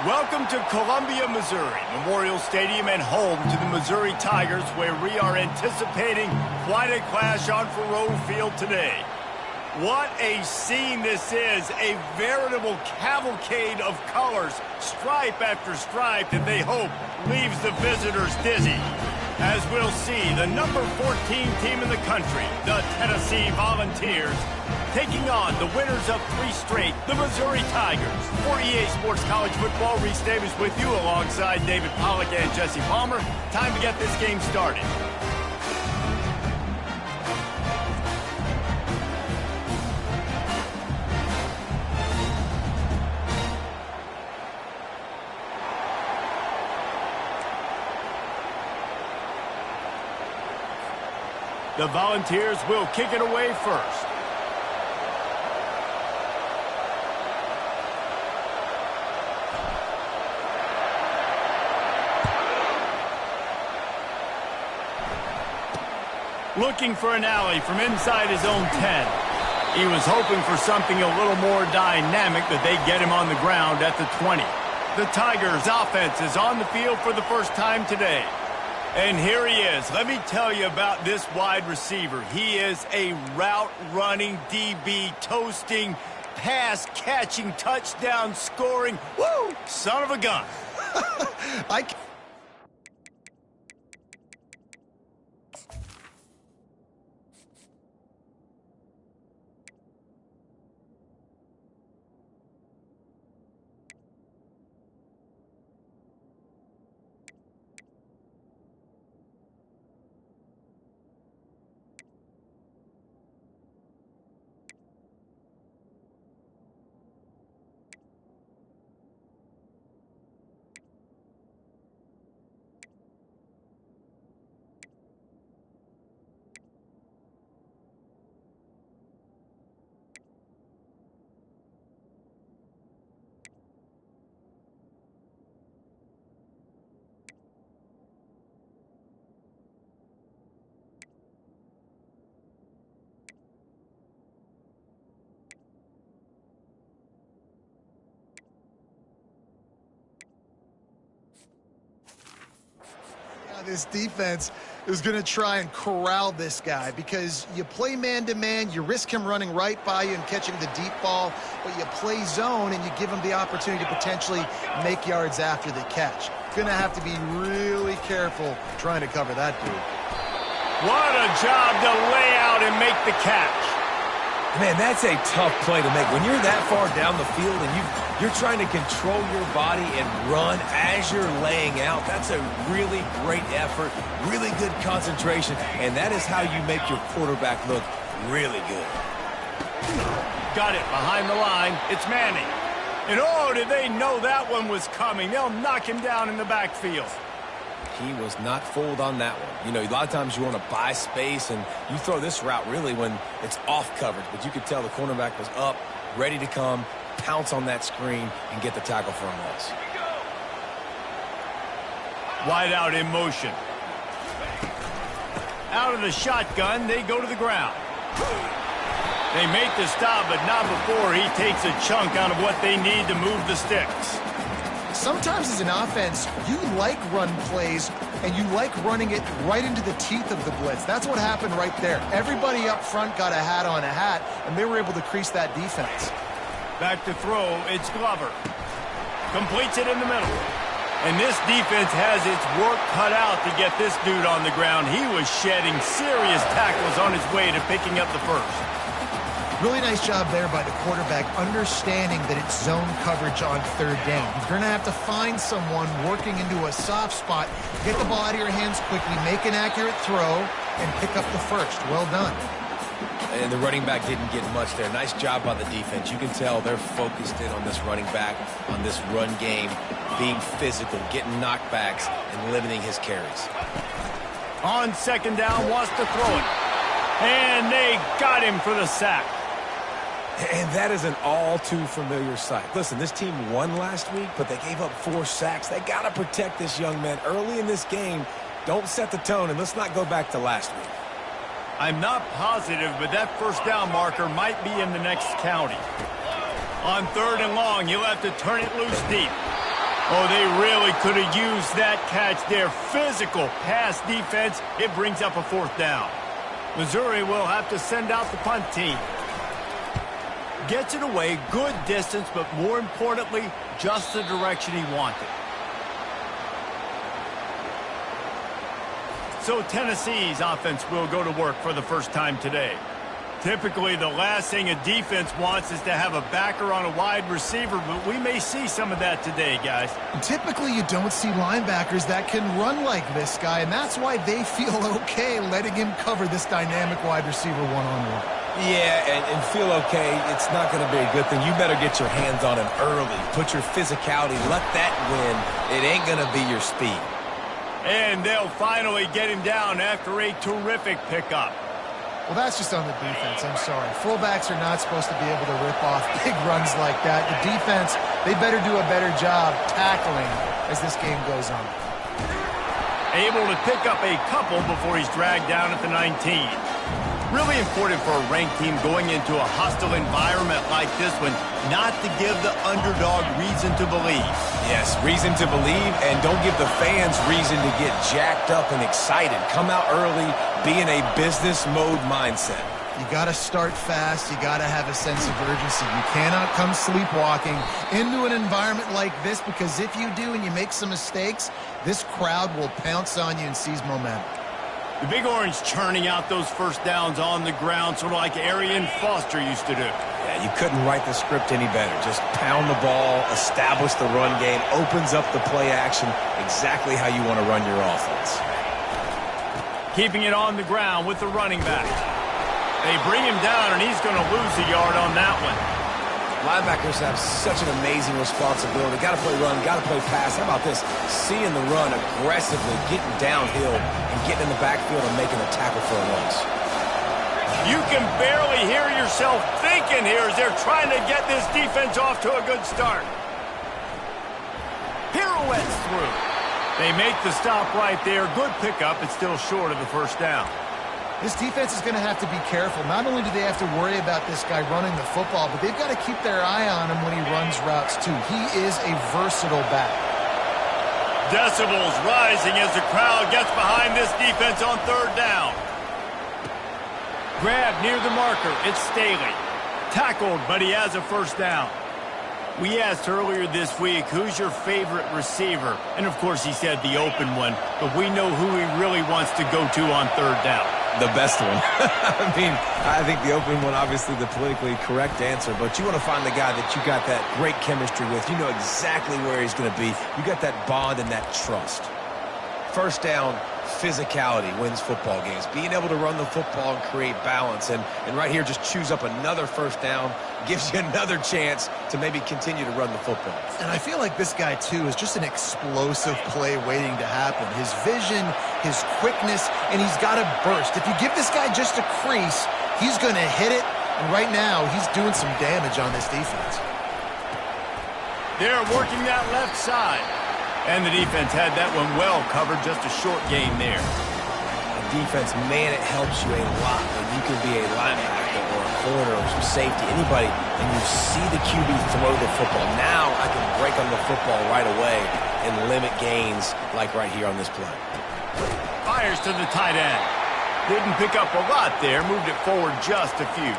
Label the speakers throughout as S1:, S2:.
S1: Welcome to Columbia, Missouri, Memorial Stadium and home to the Missouri Tigers, where we are anticipating quite a clash on Faroe Field today. What a scene this is, a veritable cavalcade of colors, stripe after stripe that they hope leaves the visitors dizzy. As we'll see, the number 14 team in the country, the Tennessee Volunteers, taking on the winners of 3 straight, the Missouri Tigers. For EA Sports College Football, Reese Davis with you alongside David Pollack and Jesse Palmer. Time to get this game started. The Volunteers will kick it away first. Looking for an alley from inside his own 10. He was hoping for something a little more dynamic, but they get him on the ground at the 20. The Tigers' offense is on the field for the first time today. And here he is. Let me tell you about this wide receiver. He is a route-running DB, toasting, pass-catching, touchdown-scoring, woo, son of a gun.
S2: This defense is going to try and corral this guy because you play man-to-man, you risk him running right by you and catching the deep ball, but you play zone and you give him the opportunity to potentially make yards after the catch. Going to have to be really careful trying to cover that dude.
S1: What a job to lay out and make the catch.
S3: Man, that's a tough play to make. When you're that far down the field and you're trying to control your body and run as you're laying out, that's a really great effort, really good concentration, and that is how you make your quarterback look really good.
S1: Got it behind the line. It's Manning. And oh, did they know that one was coming? They'll knock him down in the backfield.
S3: He was not fooled on that one. You know, a lot of times you want to buy space, and you throw this route really when it's off coverage. But you could tell the cornerback was up, ready to come, pounce on that screen, and get the tackle for a loss.
S1: Wide out in motion. Out of the shotgun, they go to the ground. They make the stop, but not before he takes a chunk out of what they need to move the sticks.
S2: Sometimes as an offense, you like run plays, and you like running it right into the teeth of the blitz. That's what happened right there. Everybody up front got a hat on a hat, and they were able to crease that defense.
S1: Back to throw, it's Glover. Completes it in the middle. And this defense has its work cut out to get this dude on the ground. He was shedding serious tackles on his way to picking up the first.
S2: Really nice job there by the quarterback, understanding that it's zone coverage on third down. You're going to have to find someone working into a soft spot, get the ball out of your hands quickly, make an accurate throw, and pick up the first. Well done.
S3: And the running back didn't get much there. Nice job by the defense. You can tell they're focused in on this running back, on this run game, being physical, getting knockbacks, and limiting his carries.
S1: On second down, wants to throw it. And they got him for the sack.
S3: And that is an all-too-familiar sight. Listen, this team won last week, but they gave up 4 sacks. They got to protect this young man early in this game. Don't set the tone, and let's not go back to last week.
S1: I'm not positive, but that first down marker might be in the next county. On third and long, you'll have to turn it loose deep. Oh, they really could have used that catch there. Physical pass defense. It brings up a 4th down. Missouri will have to send out the punt team. Gets it away, good distance, but more importantly, just the direction he wanted. So Tennessee's offense will go to work for the first time today. Typically, the last thing a defense wants is to have a backer on a wide receiver, but we may see some of that today, guys.
S2: Typically, you don't see linebackers that can run like this guy, and that's why they feel okay letting him cover this dynamic wide receiver one-on-one.
S3: Yeah, and feel okay, it's not going to be a good thing. You better get your hands on him early. Put your physicality, let that win. It ain't going to be your speed.
S1: And they'll finally get him down after a terrific pickup.
S2: Well, that's just on the defense. I'm sorry. Fullbacks are not supposed to be able to rip off big runs like that. The defense, they better do a better job tackling as this game goes on.
S1: Able to pick up a couple before he's dragged down at the 19. Really important for a ranked team going into a hostile environment like this one, not to give the underdog reason to believe.
S3: Yes, reason to believe, and don't give the fans reason to get jacked up and excited. Come out early, be in a business mode mindset.
S2: You got to start fast. You got to have a sense of urgency. You cannot come sleepwalking into an environment like this, because if you do and you make some mistakes, this crowd will pounce on you and seize momentum.
S1: The Big Orange churning out those first downs on the ground, sort of like Arian Foster used to do.
S3: Yeah, you couldn't write the script any better. Just pound the ball, establish the run game, opens up the play action, exactly how you want to run your offense.
S1: Keeping it on the ground with the running back. They bring him down, and he's going to lose a yard on that one.
S3: Linebackers have such an amazing responsibility. Got to play run, got to play pass. How about this? Seeing the run aggressively, getting downhill, and getting in the backfield and making a tackle for a loss.
S1: You can barely hear yourself thinking here as they're trying to get this defense off to a good start. Pirouettes through. They make the stop right there. Good pickup. It's still short of the first down.
S2: This defense is going to have to be careful. Not only do they have to worry about this guy running the football, but they've got to keep their eye on him when he runs routes, too. He is a versatile back.
S1: Decibels rising as the crowd gets behind this defense on 3rd down. Grab near the marker. It's Staley. Tackled, but he has a first down. We asked earlier this week, who's your favorite receiver? And, of course, he said the open one, but we know who he really wants to go to on 3rd down.
S3: The best one. I mean, I think the open one, obviously the politically correct answer, but you want to find the guy that you got that great chemistry with. You know exactly where he's going to be. You got that bond and that trust. First down, physicality wins football games. Being able to run the football and create balance. And right here, just choose up another first down, gives you another chance to maybe continue to run the football.
S2: And I feel like this guy, too, is just an explosive play waiting to happen. His vision, his quickness, and he's got to burst. If you give this guy just a crease, he's going to hit it. And right now, he's doing some damage on this defense.
S1: They're working that left side. And the defense had that one well covered, just a short gain there.
S3: The defense, man, it helps you a lot when you can be a linebacker or a corner or some safety, anybody, and you see the QB throw the football. Now I can break on the football right away and limit gains like right here on this play.
S1: Fires to the tight end. Didn't pick up a lot there, moved it forward just a few.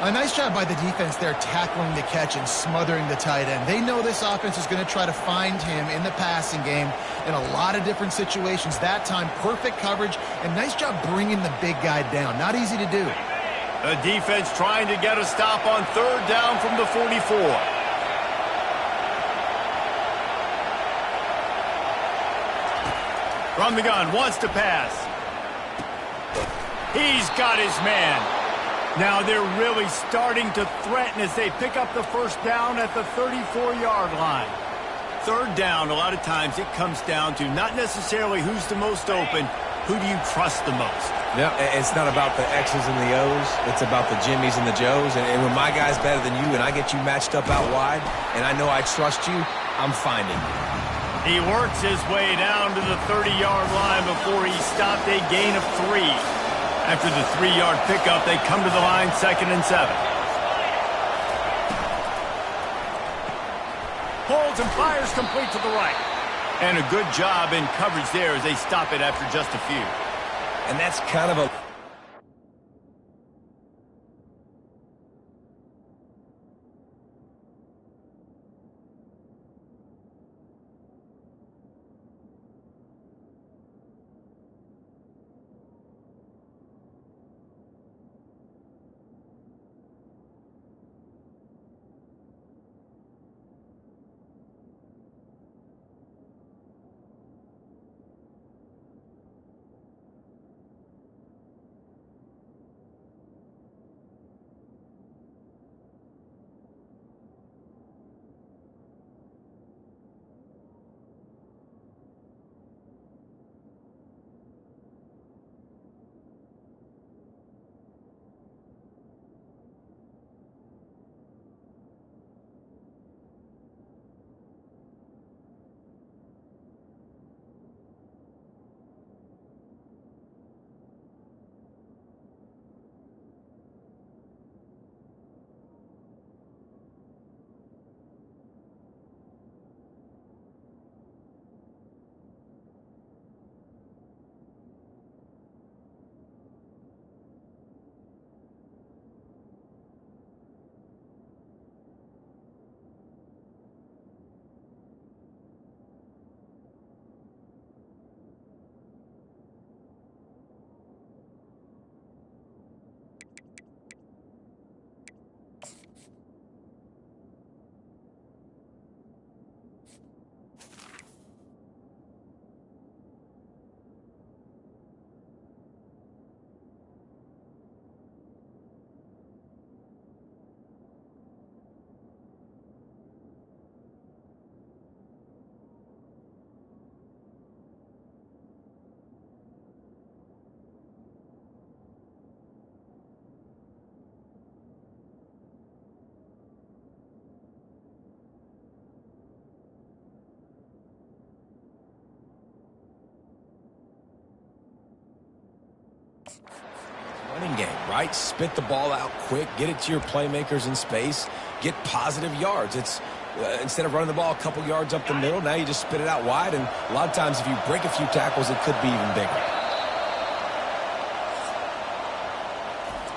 S2: A nice job by the defense there, tackling the catch and smothering the tight end. They know this offense is going to try to find him in the passing game in a lot of different situations. That time, perfect coverage, and nice job bringing the big guy down. Not easy to do.
S1: The defense trying to get a stop on 3rd down from the 44. From the gun, wants to pass. He's got his man. Now they're really starting to threaten as they pick up the first down at the 34-yard line. 3rd down, a lot of times it comes down to not necessarily who's the most open, who do you trust the most?
S3: Yeah, it's not about the X's and the O's. It's about the Jimmies and the Joes. And when my guy's better than you and I get you matched up out wide and I know I trust you, I'm finding you.
S1: He works his way down to the 30-yard line before he stopped a gain of 3. After the 3-yard pickup, they come to the line 2nd and 7. Pulls and fires complete to the right. And a good job in coverage there as they stop it after just a few.
S3: And that's kind of a... running game, right? Spit the ball out quick, get it to your playmakers in space, get positive yards. It's instead of running the ball a couple yards up the middle, now you just spit it out wide, and a lot of times if you break a few tackles, it could be even bigger.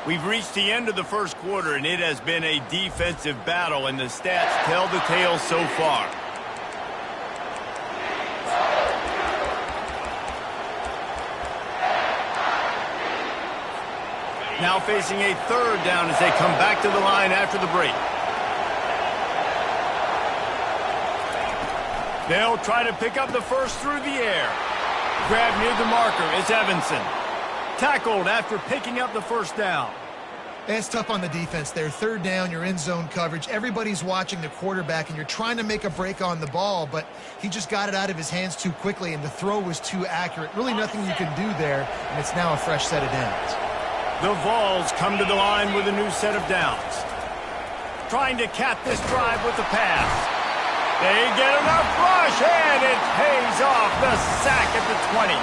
S1: We've reached the end of the first quarter, and it has been a defensive battle, and the stats tell the tale so far. Now facing a third down as they come back to the line after the break. They'll try to pick up the first through the air. Grab near the marker is Evanson. Tackled after picking up the first down.
S2: It's tough on the defense there. Third down, you're in zone coverage. Everybody's watching the quarterback, and you're trying to make a break on the ball, but he just got it out of his hands too quickly, and the throw was too accurate. Really nothing you can do there, and it's now a fresh set of downs.
S1: The Vols come to the line with a new set of downs. Trying to cap this drive with the pass. They get enough rush, and it pays off. The sack at the 20.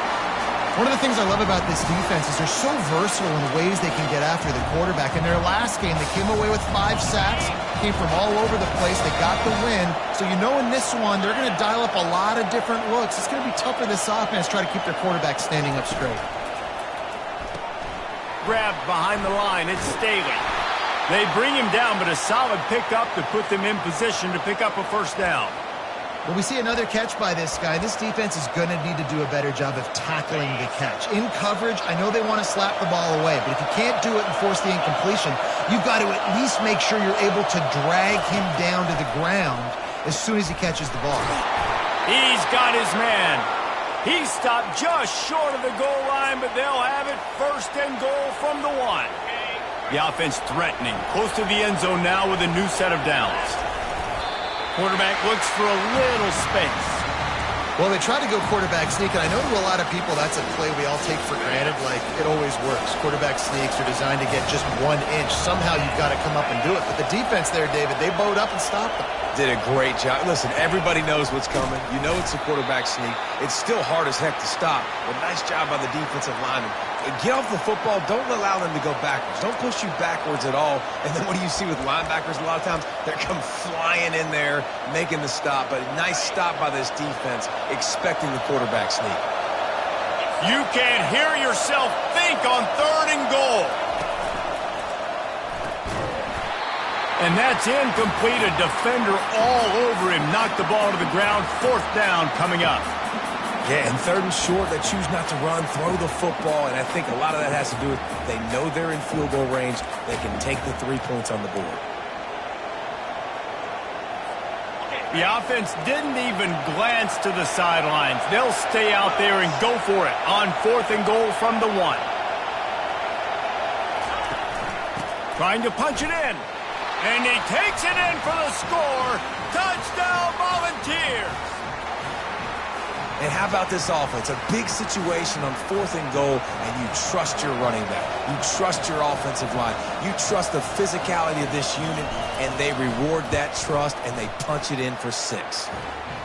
S2: One of the things I love about this defense is they're so versatile in the ways they can get after the quarterback. In their last game, they came away with 5 sacks, came from all over the place. They got the win. So you know in this one, they're going to dial up a lot of different looks. It's going to be tough for this offense to try to keep their quarterback standing up straight.
S1: Grabbed behind the line, it's Staley. They bring him down, but a solid pickup to put them in position to pick up a first down.
S2: Well, we see another catch by this guy. This defense is going to need to do a better job of tackling the catch. In coverage, I know they want to slap the ball away, but if you can't do it and force the incompletion, you've got to at least make sure you're able to drag him down to the ground as soon as he catches the ball.
S1: He's got his man. He stopped just short of the goal line, but they'll have it first and goal from the 1. The offense threatening, close to the end zone now with a new set of downs. Quarterback looks for a little space.
S2: Well, they try to go quarterback sneak, and I know to a lot of people that's a play we all take for granted, like it always works. Quarterback sneaks are designed to get just 1 inch. Somehow you've got to come up and do it. But the defense there, David, they bowed up and stopped them.
S3: Did a great job. Listen, everybody knows what's coming. You know it's a quarterback sneak. It's still hard as heck to stop. But nice job by the defensive lineman Get off the football. Don't allow them to go backwards. Don't push you backwards at all. And then what do you see with linebackers a lot of times? They come flying in there, making the stop. But a nice stop by this defense, expecting the quarterback sneak.
S1: You can hear yourself think on 3rd and goal. And that's incomplete. A defender all over him. Knocked the ball to the ground. 4th down coming up.
S3: Yeah, and 3rd and short, they choose not to run, throw the football, and I think a lot of that has to do with they know they're in field goal range. They can take the 3 points on the board.
S1: The offense didn't even glance to the sidelines. They'll stay out there and go for it on 4th and goal from the 1. Trying to punch it in. And he takes it in for the score. Touchdown, Volunteers.
S3: And how about this offense? A big situation on 4th and goal, and you trust your running back. You trust your offensive line. You trust the physicality of this unit, and they reward that trust, and they punch it in for 6.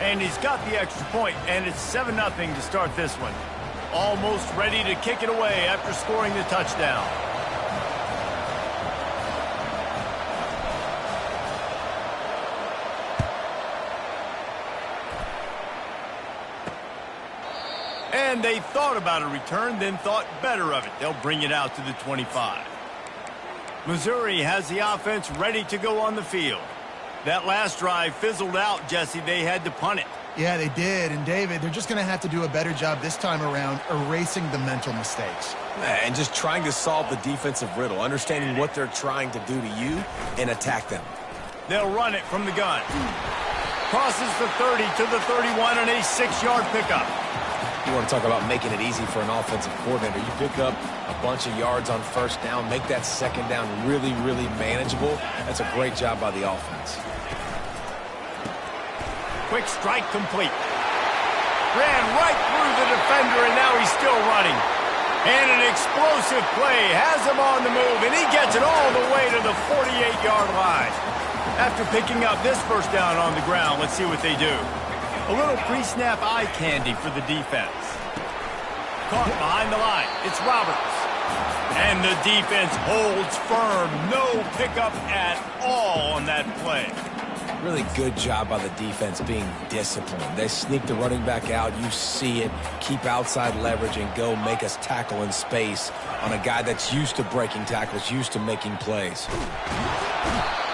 S1: And he's got the extra point, and it's 7-0 to start this one. Almost ready to kick it away after scoring the touchdown. And they thought about a return, then thought better of it. They'll bring it out to the 25. Missouri has the offense ready to go on the field. That last drive fizzled out, Jesse. They had to punt it.
S2: Yeah, they did. And, David, they're just going to have to do a better job this time around erasing the mental mistakes.
S3: And just trying to solve the defensive riddle, understanding what they're trying to do to you and attack them.
S1: They'll run it from the gun. Crosses the 30 to the 31 and a 6-yard pickup.
S3: You want to talk about making it easy for an offensive coordinator. You pick up a bunch of yards on 1st down, make that 2nd down really, really manageable. That's a great job by the offense.
S1: Quick strike complete. Ran right through the defender, and now he's still running. And an explosive play has him on the move, and he gets it all the way to the 48-yard line. After picking up this 1st down on the ground, let's see what they do. A little pre-snap eye candy for the defense. Caught behind the line. It's Roberts. And the defense holds firm. No pickup at all on that play.
S3: Really good job by the defense being disciplined. They sneak the running back out. You see it. Keep outside leverage and go make us tackle in space on a guy that's used to breaking tackles, used to making plays.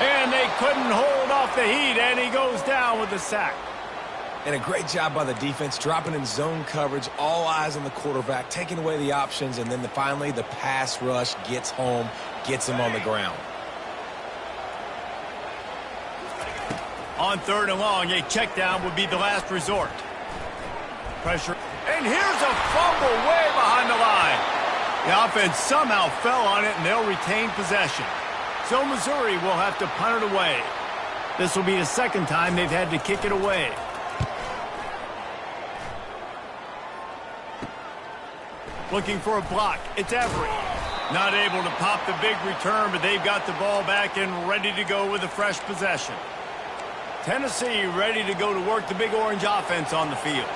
S1: And they couldn't hold off the heat, and he goes down with the sack.
S3: And a great job by the defense, dropping in zone coverage, all eyes on the quarterback, taking away the options, and then finally the pass rush gets home, gets him on the ground.
S1: On 3rd and long, a check down would be the last resort. Pressure. And here's a fumble way behind the line. The offense somehow fell on it, and they'll retain possession. So Missouri will have to punt it away. This will be the 2nd time they've had to kick it away. Looking for a block. It's Everett. Not able to pop the big return, but they've got the ball back and ready to go with a fresh possession. Tennessee ready to go to work the Big Orange offense on the field.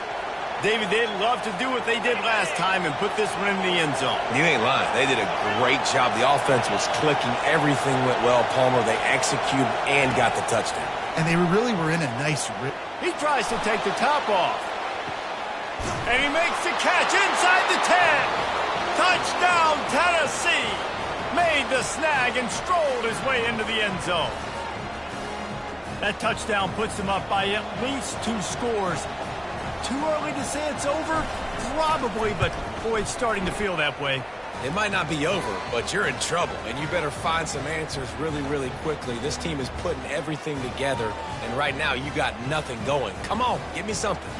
S1: David, they'd love to do what they did last time and put this one in the end zone.
S3: You ain't lying. They did a great job. The offense was clicking. Everything went well, Palmer. They executed and got the touchdown.
S2: And they really were in a nice rip.
S1: He tries to take the top off. And he makes the catch inside the 10. Touchdown, Tennessee. Made the snag and strolled his way into the end zone. That touchdown puts them up by at least 2 scores. Too early to say it's over? Probably, but boy, it's starting to feel that way.
S3: It might not be over, but you're in trouble, and you better find some answers really, really quickly. This team is putting everything together, and right now you got nothing going. Come on, give me something.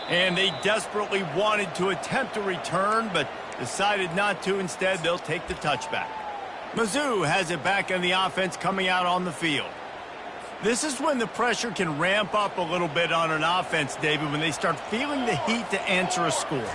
S1: And they desperately wanted to attempt a return, but decided not to. Instead, they'll take the touchback. Mizzou has it back on the offense coming out on the field. This is when the pressure can ramp up a little bit on an offense, David, when they start feeling the heat to answer a score.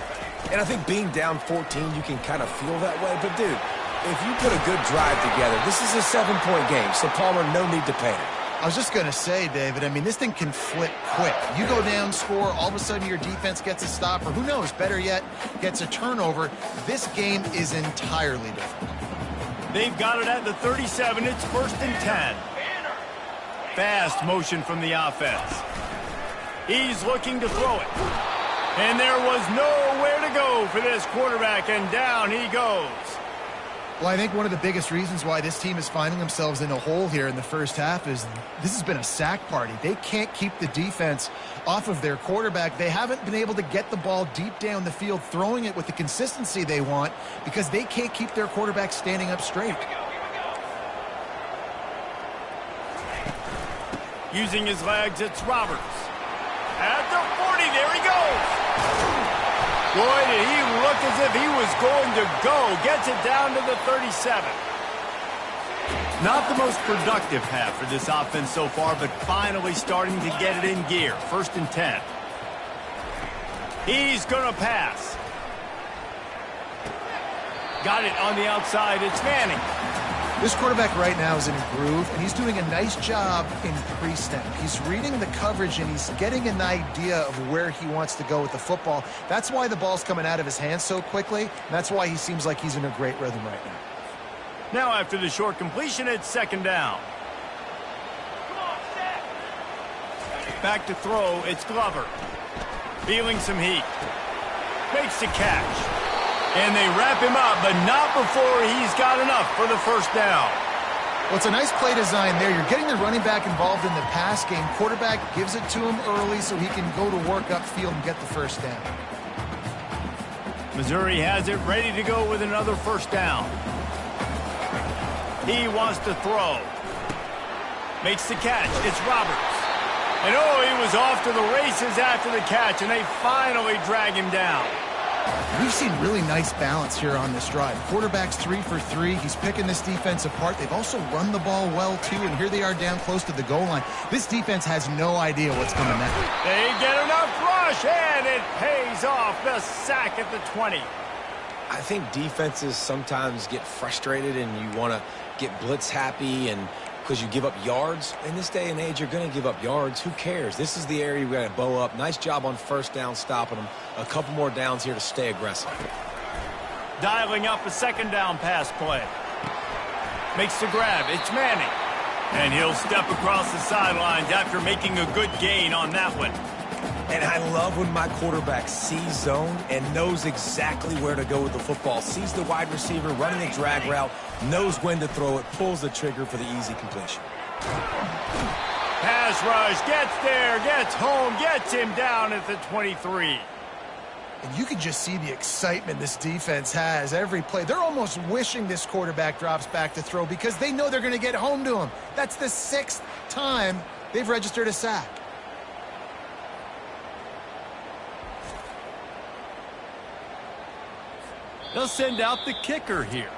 S3: And I think being down 14, you can kind of feel that way. But, dude, if you put a good drive together, this is a 7-point game, so Palmer, no need to panic.
S2: I was just going to say, David, I mean, this thing can flip quick. You go down, score, all of a sudden your defense gets a stop, or who knows, better yet, gets a turnover. This game is entirely different.
S1: They've got it at the 37. It's 1st and 10. Fast motion from the offense. He's looking to throw it. And there was nowhere to go for this quarterback, and down he goes.
S2: Well, I think one of the biggest reasons why this team is finding themselves in a hole here in the first half is this has been a sack party. They can't keep the defense off of their quarterback. They haven't been able to get the ball deep down the field, throwing it with the consistency they want because they can't keep their quarterback standing up straight.
S1: Using his legs, it's Roberts. At the 40, there he goes. Boy, did he look as if he was going to go. Gets it down to the 37. Not the most productive half for this offense so far, but finally starting to get it in gear. 1st and 10. He's going to pass. Got it on the outside. It's Manning.
S2: This quarterback right now is in a groove, and he's doing a nice job in pre-snap. He's reading the coverage, and he's getting an idea of where he wants to go with the football. That's why the ball's coming out of his hands so quickly, and that's why he seems like he's in a great rhythm right now.
S1: Now after the short completion, it's 2nd down. Back to throw, it's Glover. Feeling some heat. Makes the catch. And they wrap him up, but not before he's got enough for the 1st down.
S2: Well, it's a nice play design there. You're getting the running back involved in the pass game. Quarterback gives it to him early so he can go to work upfield and get the 1st down.
S1: Missouri has it ready to go with another 1st down. He wants to throw. Makes the catch. It's Roberts. And oh, he was off to the races after the catch, and they finally drag him down.
S2: We've seen really nice balance here on this drive. Quarterback's 3 for 3. He's picking this defense apart. They've also run the ball well, too, and here they are down close to the goal line. This defense has no idea what's coming next.
S1: They get enough rush, and it pays off. The sack at the 20.
S3: I think defenses sometimes get frustrated and you want to get blitz happy and because you give up yards. In this day and age, you're going to give up yards. Who cares? This is the area we got to bow up. Nice job on 1st down, stopping them. A couple more downs here to stay aggressive.
S1: Dialing up a 2nd down pass play. Makes the grab. It's Manning. And he'll step across the sidelines after making a good gain on that one.
S3: And I love when my quarterback sees zone and knows exactly where to go with the football. Sees the wide receiver running a drag route, knows when to throw it, pulls the trigger for the easy completion.
S1: Pass rush, gets there, gets home, gets him down at the 23.
S2: And you can just see the excitement this defense has every play. They're almost wishing this quarterback drops back to throw because they know they're going to get home to him. That's the 6th time they've registered a sack.
S1: They'll send out the kicker here.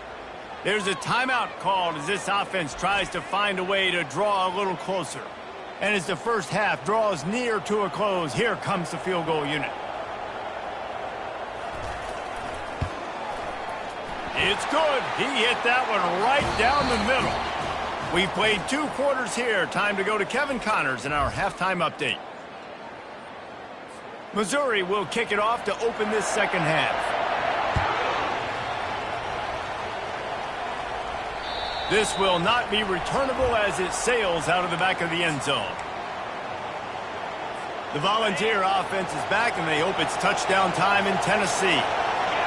S1: There's a timeout called as this offense tries to find a way to draw a little closer. And as the first half draws near to a close, here comes the field goal unit. It's good. He hit that one right down the middle. We've played 2 quarters here. Time to go to Kevin Connors in our halftime update. Missouri will kick it off to open this 2nd half. This will not be returnable as it sails out of the back of the end zone. The Volunteer offense is back, and they hope it's touchdown time in Tennessee.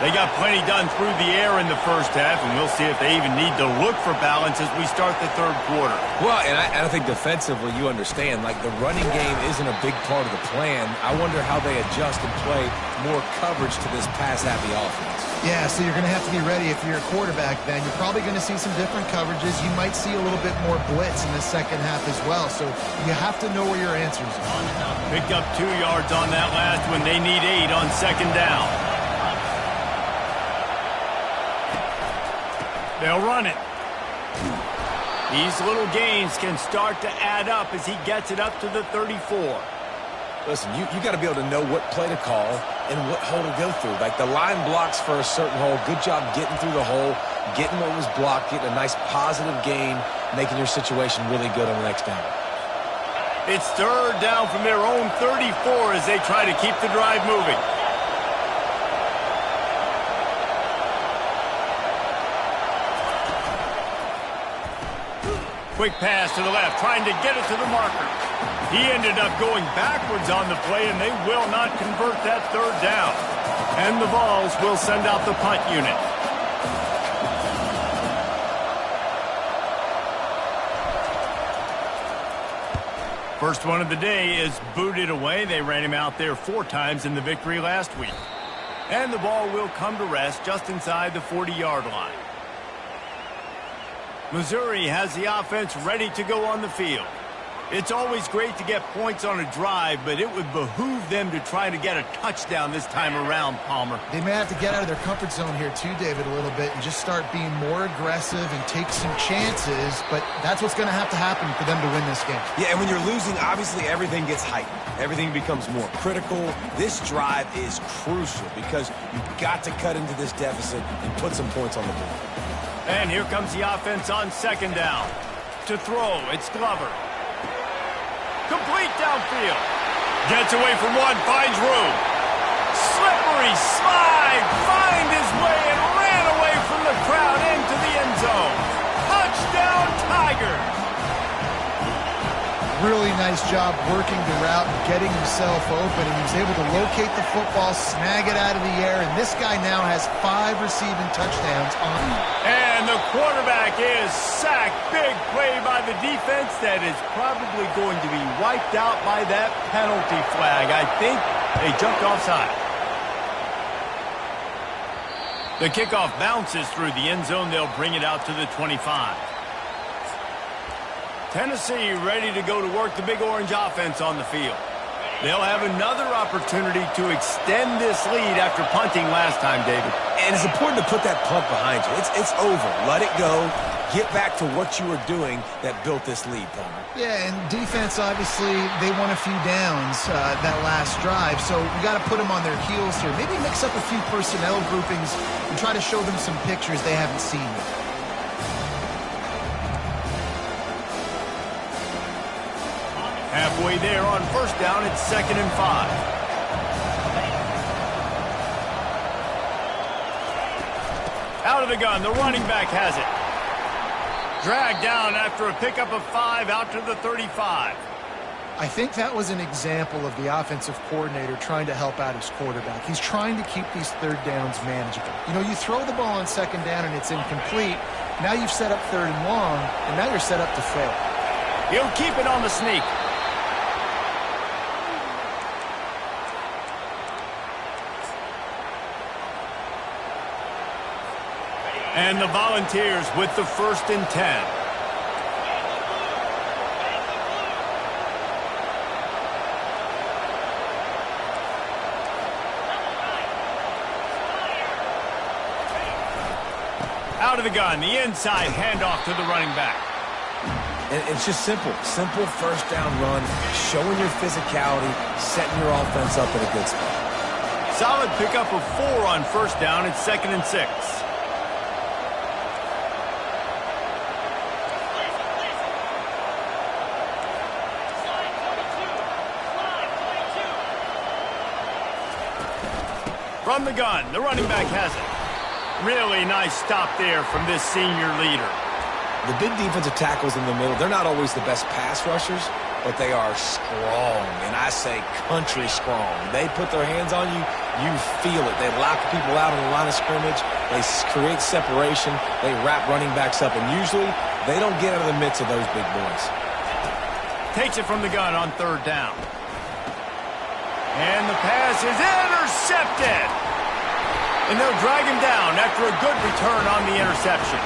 S1: They got plenty done through the air in the first half, and we'll see if they even need to look for balance as we start the 3rd quarter.
S3: Well, and I think defensively you understand, like the running game isn't a big part of the plan. I wonder how they adjust and play more coverage to this pass-happy offense.
S2: Yeah, so you're going to have to be ready if you're a quarterback then. You're probably going to see some different coverages. You might see a little bit more blitz in the 2nd half as well, so you have to know where your answers are.
S1: Picked up 2 yards on that last one. They need 8 on 2nd down. They'll run it. These little gains can start to add up as he gets it up to the 34.
S3: Listen, you got to be able to know what play to call and what hole to go through. Like the line blocks for a certain hole. Good job getting through the hole, getting what was blocked, getting a nice positive gain, making your situation really good on the next down.
S1: It's third down from their own 34 as they try to keep the drive moving. Quick pass to the left, trying to get it to the marker. He ended up going backwards on the play, and they will not convert that third down. And the Vols will send out the punt unit. First one of the day is booted away. They ran him out there 4 times in the victory last week. And the ball will come to rest just inside the 40-yard line. Missouri has the offense ready to go on the field. It's always great to get points on a drive, but it would behoove them to try to get a touchdown this time around, Palmer.
S2: They may have to get out of their comfort zone here too, David, a little bit and just start being more aggressive and take some chances, but that's what's going to happen for them to win this game.
S3: Yeah, and when you're losing, obviously everything gets heightened. Everything becomes more critical. This drive is crucial because you've got to cut into this deficit and put some points on the board.
S1: And here comes the offense on second down. To throw, it's Glover. Complete downfield. Gets away from one, finds room. Slippery slide, find his way and ran away from the crowd into the end zone. Touchdown, Tigers.
S2: Really nice job working the route and getting himself open, and he was able to locate the football, snag it out of the air, and this guy now has 5 receiving touchdowns on him.
S1: And the quarterback is sacked. Big play by the defense that is probably going to be wiped out by that penalty flag. I think they jumped offside. The kickoff bounces through the end zone. They'll bring it out to the 25. Tennessee ready to go to work the Big Orange offense on the field. They'll have another opportunity to extend this lead after punting last time, David.
S3: And it's important to put that punt behind you. It's over. Let it go. Get back to what you were doing that built this lead, Palmer.
S2: Yeah, and defense, obviously, they won a few downs that last drive, so we got to put them on their heels here. Maybe mix up a few personnel groupings and try to show them some pictures they haven't seen yet.
S1: Halfway there on first down, it's 2nd and 5. Out of the gun, the running back has it. Dragged down after a pickup of 5 out to the 35.
S2: I think that was an example of the offensive coordinator trying to help out his quarterback. He's trying to keep these third downs manageable. You know, you throw the ball on second down and it's incomplete. Now you've set up 3rd and long, and now you're set up to fail.
S1: He'll keep it on the sneak. And the Volunteers with the 1st and 10. Out of the gun, the inside handoff to the running back.
S3: And it's just simple. Simple first down run, showing your physicality, setting your offense up in a good spot.
S1: Solid pickup of 4 on first down. It's 2nd and 6. From the gun, the running back has it. Really nice stop there from this senior leader.
S3: The big defensive tackles in the middle, they're not always the best pass rushers, but they are strong, and I say country strong. They put their hands on you, you feel it. They lock people out on the line of scrimmage. They create separation. They wrap running backs up, and usually they don't get out of the midst of those big boys.
S1: Takes it from the gun on 3rd down. And the pass is intercepted. And they'll drag him down after a good return on the interception.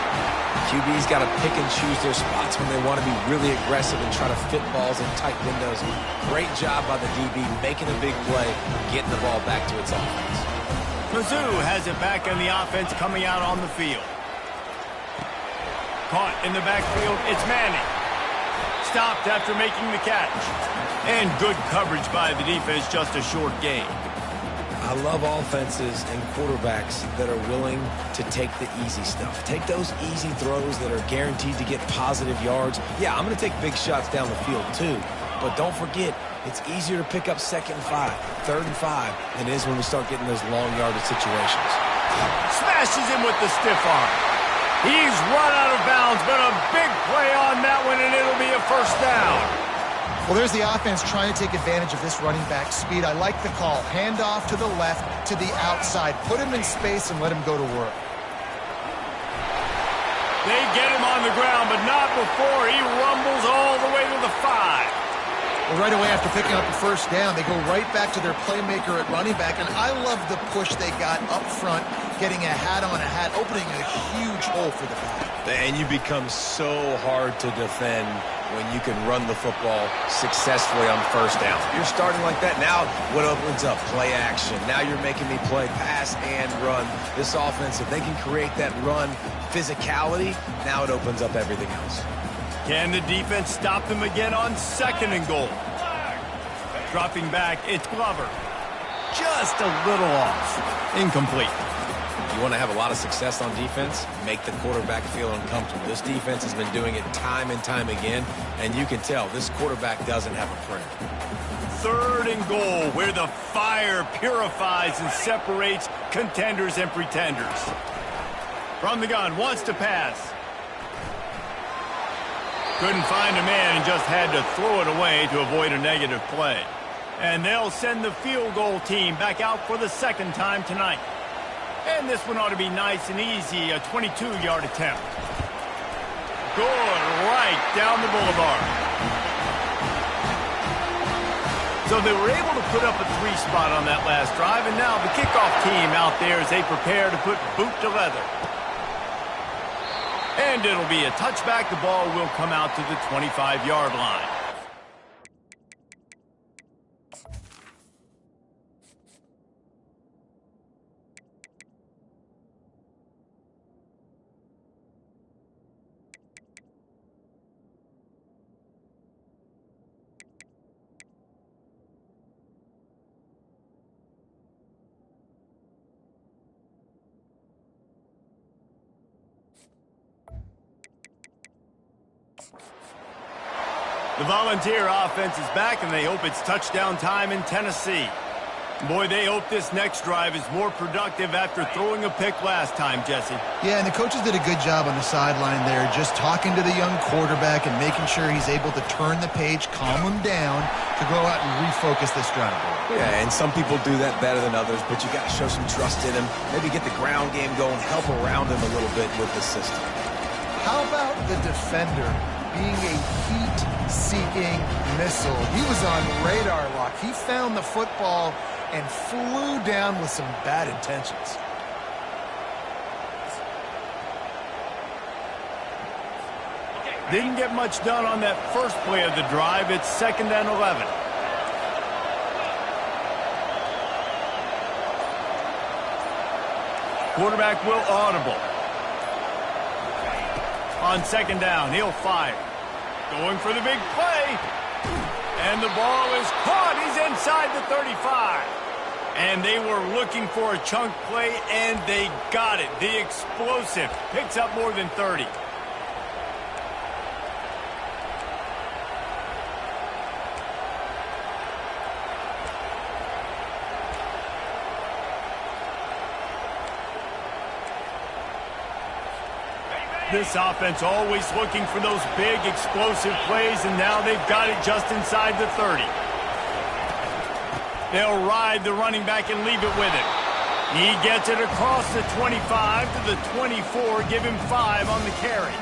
S3: QB's got to pick and choose their spots when they want to be really aggressive and try to fit balls in tight windows. Great job by the DB making a big play, getting the ball back to its offense.
S1: Mizzou has it back on the offense coming out on the field. Caught in the backfield, it's Manning. Stopped after making the catch. And good coverage by the defense, just a short gain.
S3: I love offenses and quarterbacks that are willing to take the easy stuff. Take those easy throws that are guaranteed to get positive yards. Yeah, I'm going to take big shots down the field too, But don't forget, it's easier to pick up 2nd and 5, 3rd and 5 than it is when we start getting those long yardage situations.
S1: Smashes him with the stiff arm. He's run out of bounds, but a big play on that one, and it'll be a first down.
S2: Well, there's the offense trying to take advantage of this running back speed. I like the call. Hand off to the left, to the outside. Put him in space and let him go to work.
S1: They get him on the ground, but not before he rumbles all the way to the 5.
S2: Well, right away after picking up a first down, they go right back to their playmaker at running back, and I love the push they got up front, getting a hat on a hat, opening a huge hole for the back.
S3: And you become so hard to defend when you can run the football successfully on first down. You're starting like that. Now what opens up? Play action. Now you're making me play pass and run. This offense, if they can create that run physicality, now it opens up everything else.
S1: Can the defense stop them again on 2nd and goal? Dropping back, it's Glover. Just a little off. Incomplete.
S3: You want to have a lot of success on defense? Make the quarterback feel uncomfortable. This defense has been doing it time and time again, and you can tell this quarterback doesn't have a prayer.
S1: 3rd and goal, where the fire purifies and separates contenders and pretenders. From the gun, wants to pass. Couldn't find a man and just had to throw it away to avoid a negative play. And they'll send the field goal team back out for the 2nd time tonight. And this one ought to be nice and easy, a 22-yard attempt. Good, right down the boulevard. So they were able to put up a 3 spot on that last drive, and now the kickoff team out there as they prepare to put boot to leather. And it'll be a touchback. The ball will come out to the 25-yard line. The Volunteer offense is back, and they hope it's touchdown time in Tennessee. Boy, they hope this next drive is more productive after throwing a pick last time, Jesse.
S2: Yeah, and the coaches did a good job on the sideline there, just talking to the young quarterback and making sure he's able to turn the page, calm him down, to go out and refocus this drive.
S3: Yeah, and some people do that better than others, but you got to show some trust in him. Maybe get the ground game going, help around him a little bit with the system.
S2: How about the defender being a heat-seeking missile? He was on radar lock. He found the football and flew down with some bad intentions.
S1: Didn't get much done on that first play of the drive. It's 2nd and 11. Quarterback will audible. On 2nd down, he'll fire. Going for the big play. And the ball is caught. He's inside the 35. And they were looking for a chunk play, and they got it. The explosive picks up more than 30. This offense always looking for those big, explosive plays, and now they've got it just inside the 30. They'll ride the running back and leave it with him. He gets it across the 25 to the 24, give him 5 on the carry.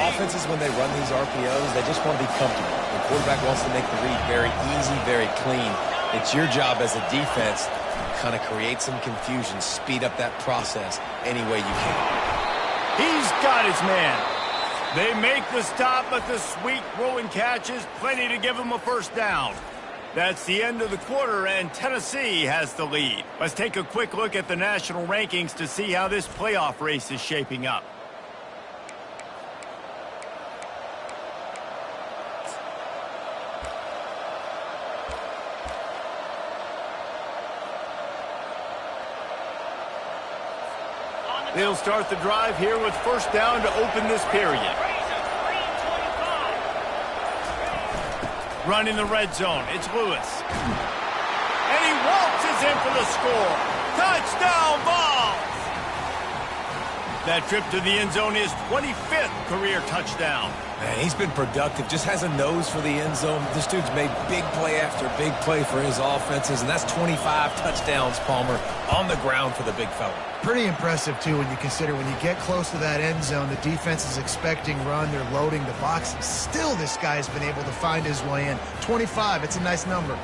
S3: Offenses, when they run these RPOs, they just want to be comfortable. The quarterback wants to make the read very easy, very clean. It's your job as a defense to kind of create some confusion, speed up that process any way you can.
S1: He's got his man. They make the stop, but the sweet throwing catch is plenty to give him a first down. That's the end of the quarter, and Tennessee has the lead. Let's take a quick look at the national rankings to see how this playoff race is shaping up. They'll start the drive here with first down to open this period. running the red zone. It's Lewis. And he waltzes in for the score. Touchdown, Vols! That trip to the end zone is 25th career touchdown.
S3: Man, he's been productive, just has a nose for the end zone. This dude's made big play after big play for his offenses, and that's 25 touchdowns, Palmer, on the ground for the big fella.
S2: Pretty impressive, too, when you consider when you get close to that end zone, the defense is expecting run, they're loading the box, and still this guy's been able to find his way in. 25, it's a nice number.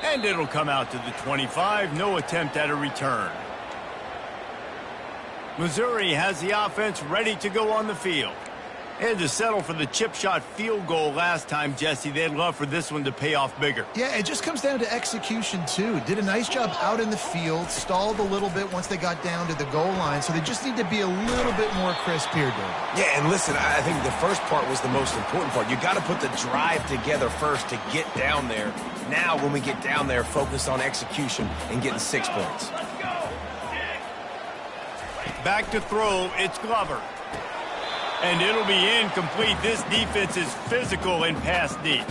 S1: And it'll come out to the 25. No attempt at a return. Missouri has the offense ready to go on the field. They had to settle for the chip shot field goal last time, Jesse. They'd love for this one to pay off bigger.
S2: Yeah, it just comes down to execution, too. Did a nice job out in the field, stalled a little bit once they got down to the goal line, so they just need to be a little bit more crisp here, Dave.
S3: Yeah, and listen, I think the first part was the most important part. You got to put the drive together first to get down there. Now, when we get down there, focus on execution and getting 6 points.
S1: Back to throw, it's Glover. And it'll be incomplete. This defense is physical and pass deep.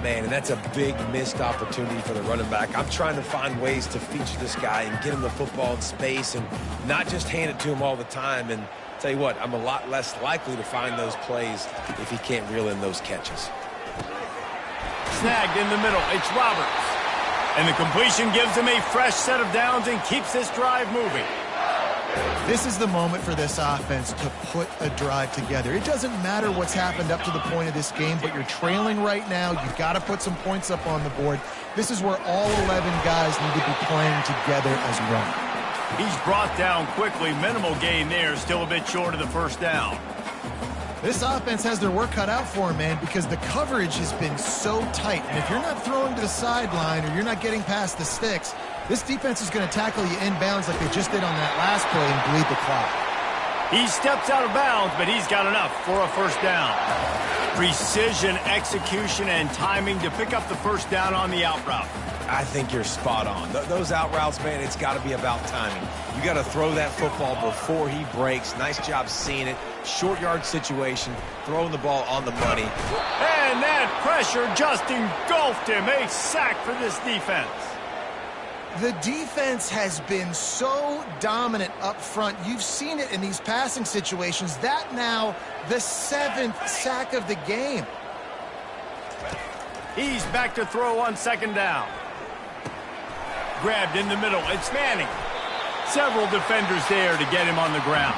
S3: Man, and that's a big missed opportunity for the running back. I'm trying to find ways to feature this guy and get him the football in space and not just hand it to him all the time. And tell you what, I'm a lot less likely to find those plays if he can't reel in those catches.
S1: Snagged in the middle, it's Roberts. And the completion gives him a fresh set of downs and keeps this drive moving.
S2: This is the moment for this offense to put a drive together. It doesn't matter what's happened up to the point of this game, but you're trailing right now. You've got to put some points up on the board. This is where all 11 guys need to be playing together as one.
S1: He's brought down quickly. Minimal gain there, still a bit short of the first down.
S2: This offense has their work cut out for them, man, because the coverage has been so tight. And if you're not throwing to the sideline or you're not getting past the sticks, this defense is going to tackle you inbounds like they just did on that last play and bleed the clock.
S1: He steps out of bounds, but he's got enough for a first down. Precision, execution, and timing to pick up the first down on the out route.
S3: I think you're spot on. Those out routes, man, it's got to be about timing. You got to throw that football before he breaks. Nice job seeing it. Short yard situation, throwing the ball on the money.
S1: And that pressure just engulfed him. A sack for this defense.
S2: The defense has been so dominant up front. You've seen it in these passing situations. That now the 7th sack of the game.
S1: He's back to throw on second down. Grabbed in the middle. It's Manning. Several defenders there to get him on the ground.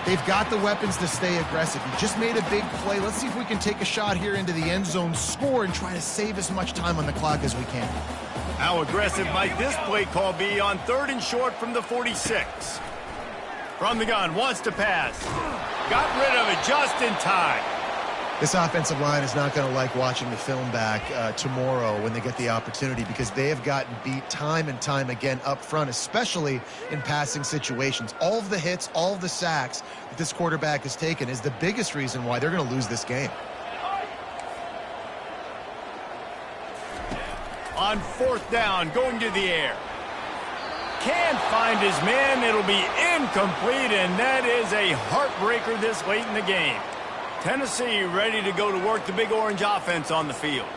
S2: They've got the weapons to stay aggressive. He just made a big play. Let's see if we can take a shot here into the end zone, score, and try to save as much time on the clock as we can.
S1: How aggressive might this play call be on 3rd and short from the 46? From the gun, wants to pass. Got rid of it just in time.
S2: This offensive line is not going to like watching the film back tomorrow when they get the opportunity, because they have gotten beat time and time again up front, especially in passing situations. All of the hits, all of the sacks that this quarterback has taken is the biggest reason why they're going to lose this game.
S1: On 4th down, going to the air. Can't find his man. It'll be incomplete, and that is a heartbreaker this late in the game. Tennessee ready to go to work the Big Orange offense on the field.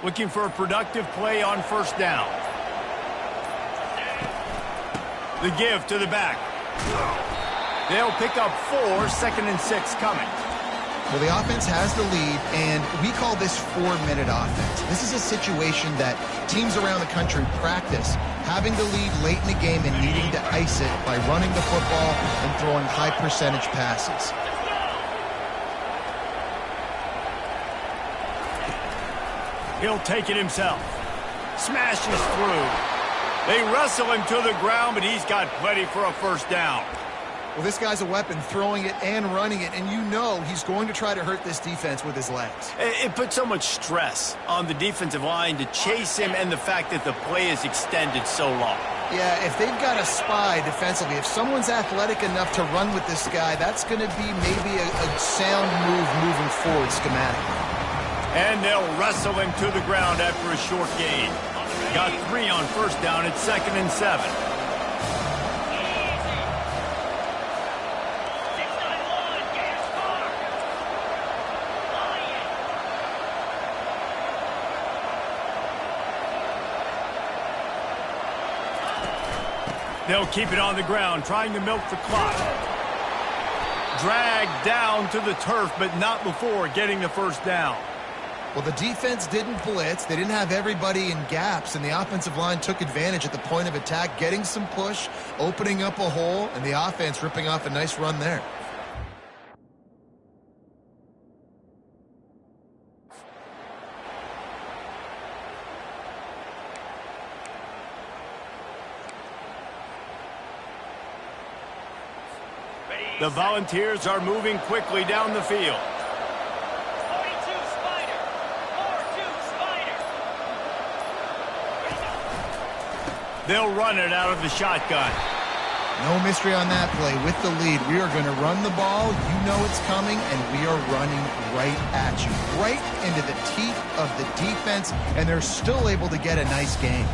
S1: Looking for a productive play on 1st down. The give to the back. They'll pick up 4, 2nd and 6 coming.
S2: Well, the offense has the lead, and we call this 4-minute offense. This is a situation that teams around the country practice, having the lead late in the game and needing to ice it by running the football and throwing high-percentage passes.
S1: He'll take it himself. Smashes through. They wrestle him to the ground, but he's got plenty for a first down.
S2: Well, this guy's a weapon, throwing it and running it, and you know he's going to try to hurt this defense with his legs.
S1: It puts so much stress on the defensive line to chase him, and the fact that the play is extended so long.
S2: Yeah, if they've got a spy defensively, if someone's athletic enough to run with this guy, that's going to be maybe a sound move moving forward schematically.
S1: And they'll wrestle him to the ground after a short gain. Got 3 on first down at 2nd and 7. They'll keep it on the ground, trying to milk the clock. Dragged down to the turf, but not before getting the first down.
S2: Well, the defense didn't blitz. They didn't have everybody in gaps, and the offensive line took advantage at the point of attack, getting some push, opening up a hole, and the offense ripping off a nice run there.
S1: The Volunteers are moving quickly down the field.
S4: 42 Spider. 4-2 Spider.
S1: They'll run it out of the shotgun.
S2: No mystery on that play. With the lead, we are going to run the ball. You know it's coming, and we are running right at you. Right into the teeth of the defense, and they're still able to get a nice gain.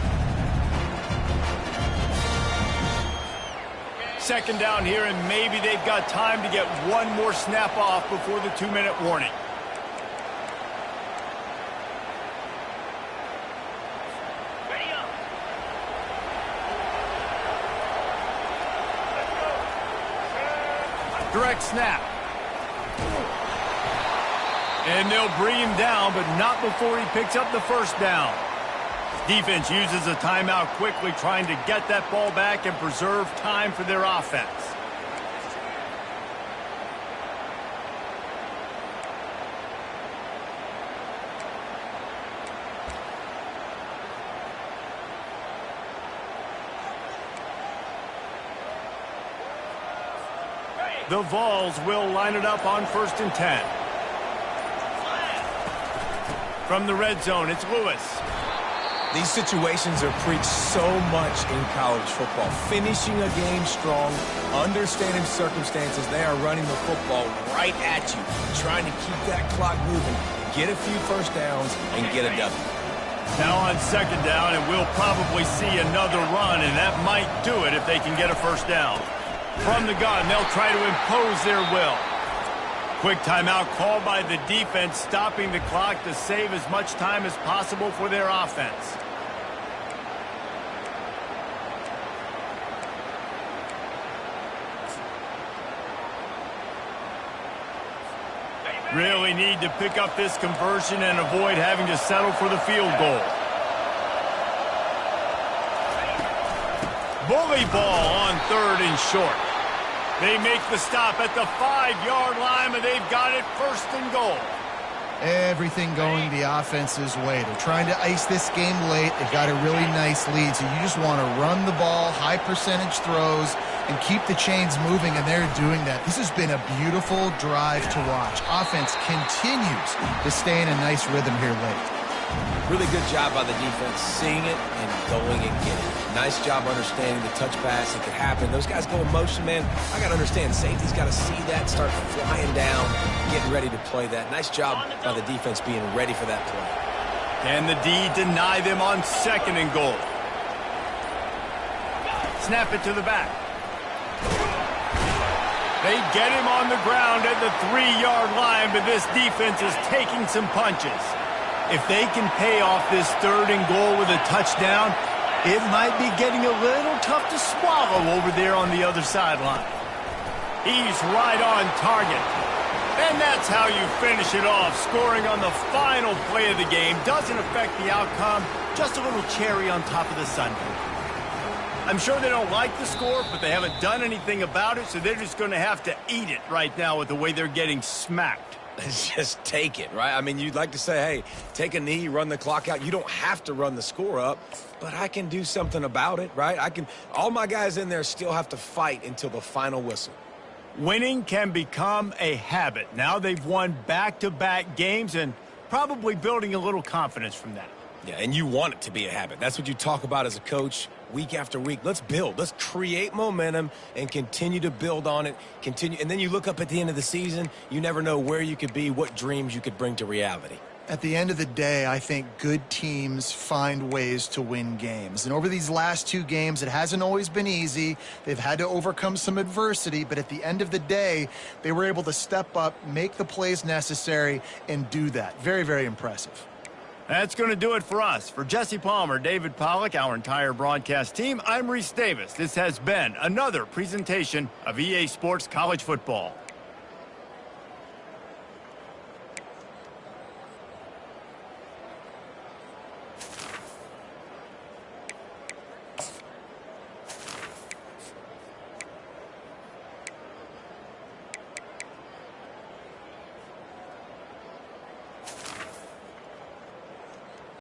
S1: 2nd down here, and maybe they've got time to get one more snap off before the 2-minute warning.
S4: Ready up.
S1: Direct snap. And they'll bring him down, but not before he picks up the first down. Defense uses a timeout quickly, trying to get that ball back and preserve time for their offense. The Vols will line it up on 1st and 10. From the red zone, it's Lewis.
S3: These situations are preached so much in college football. Finishing a game strong, understanding circumstances. They are running the football right at you, trying to keep that clock moving, get a few first downs, and get a W.
S1: Now on 2nd down, and we'll probably see another run, and that might do it if they can get a first down. From the gun, they'll try to impose their will. Quick timeout called by the defense, stopping the clock to save as much time as possible for their offense. Really need to pick up this conversion and avoid having to settle for the field goal. Bully ball on 3rd and short. They make the stop at the 5-yard line, and they've got it 1st and goal.
S2: Everything going the offense's way. They're trying to ice this game late. They've got a really nice lead, so you just want to run the ball, high percentage throws, and keep the chains moving, and they're doing that. This has been a beautiful drive to watch. Offense continues to stay in a nice rhythm here late.
S3: Really good job by the defense, seeing it and going and getting it. Nice job understanding the touch pass. It could happen. Those guys go in motion, man. I got to understand. Safety's got to see that, start flying down, getting ready to play that. Nice job by the defense being ready for that play.
S1: And the D deny them on 2nd and goal. Snap it to the back. They get him on the ground at the 3-yard line, but this defense is taking some punches. If they can pay off this 3rd and goal with a touchdown, it might be getting a little tough to swallow over there on the other sideline. He's right on target. And that's how you finish it off. Scoring on the final play of the game doesn't affect the outcome. Just a little cherry on top of the sundae. I'm sure they don't like the score, but they haven't done anything about it, so they're just going to have to eat it right now with the way they're getting smacked.
S3: Just take it, right? I mean, you'd like to say, hey, take a knee, run the clock out. You don't have to run the score up, but I can do something about it, right? All my guys in there still have to fight until the final whistle.
S1: Winning can become a habit. Now they've won back-to-back games and probably building a little confidence from that.
S3: Yeah, and you want it to be a habit. That's what you talk about as a coach week after week. Let's build. Let's create momentum and continue to build on it. And then you look up at the end of the season, you never know where you could be, what dreams you could bring to reality.
S2: At the end of the day, I think good teams find ways to win games. And over these last 2 games, it hasn't always been easy. They've had to overcome some adversity, but at the end of the day, they were able to step up, make the plays necessary, and do that. Very, very impressive.
S1: That's going to do it for us. For Jesse Palmer, David Pollack, our entire broadcast team, I'm Reese Davis. This has been another presentation of EA Sports College Football.